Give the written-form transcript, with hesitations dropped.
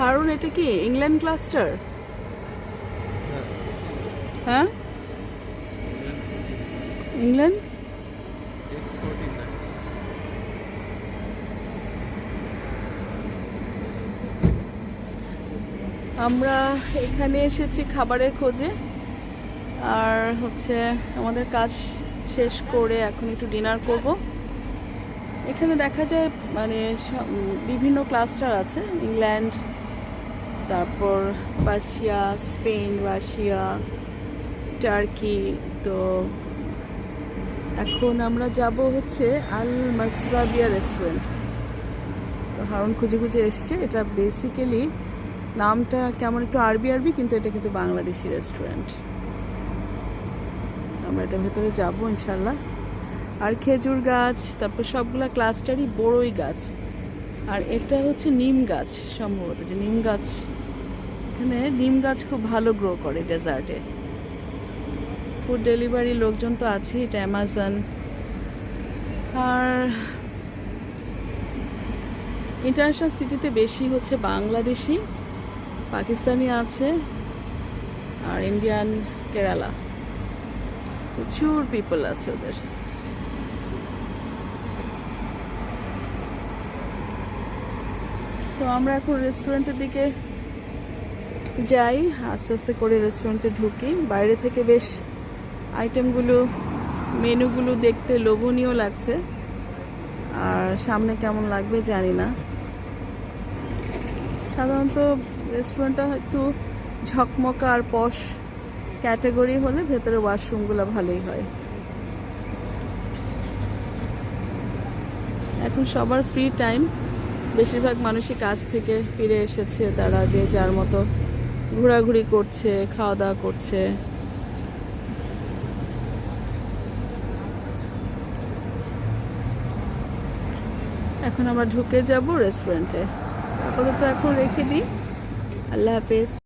হারুন, এটা কি England cluster? হ্যাঁ, ইংল্যান্ড। আমরা এখানে এসেছি খাবারের খোঁজে, আর হচ্ছে আমাদের কাজ শেষ করে এখন একটু ডিনার করব। এখানে দেখা যায় মানে বিভিন্ন ক্লাস্টার আছে, ইংল্যান্ড, তারপর পার্সিয়া, স্পেন, রাশিয়া, টার্কি। তো এখন আমরা যাব হচ্ছে আল মাসরাবিয়া রেস্টুরেন্ট। তো হারুন খুঁজে খুঁজে এসছে। এটা বেসিক্যালি নামটা কেমন একটু আরবি আরবি, কিন্তু এটা কিন্তু বাংলাদেশি রেস্টুরেন্ট। আমরা এটার ভেতরে যাবো ইনশাল্লাহ। আর খেজুর গাছ, তারপর সবগুলা ক্লাস্টারই বড়ই গাছ। আর এটা হচ্ছে নিম গাছ, সম্ভবত যে নিম গাছ, এখানে নিম গাছ খুব ভালো গ্রো করে ডেজার্টে। ফুড ডেলিভারি লোকজন তো আছে, এটা অ্যামাজন। আর ইন্টারন্যাশনাল সিটিতে বেশি হচ্ছে বাংলাদেশি, পাকিস্তানি আছে, আর ইন্ডিয়ান, কেরালা, প্রচুর পিপল আছে ওদের। তো আমরা এখন রেস্টুরেন্টের দিকে যাই, আস্তে আস্তে করে রেস্টুরেন্টে ঢুকি। বাইরে থেকে বেশ আইটেমগুলো, মেনুগুলো দেখতে লোভনীয় লাগছে, আর সামনে কেমন লাগবে জানি না। সাধারণত রেস্টুরেন্টটা একটু ঝকমকা আর পশ ক্যাটাগরি হলে ভেতরে ওয়াশরুমগুলো ভালোই হয়। এখন সবার ফ্রি টাইম, বেশিরভাগ মানুষই কাজ থেকে ফিরে এসেছে, তারা যে যার মতো ঘোরাঘুরি করছে, খাওয়া দাওয়া করছে। এখন আমরা ঢুকে যাব রেস্টুরেন্টে। আপাতত এখন রেখে দিই। আল্লাহ হাফেজ।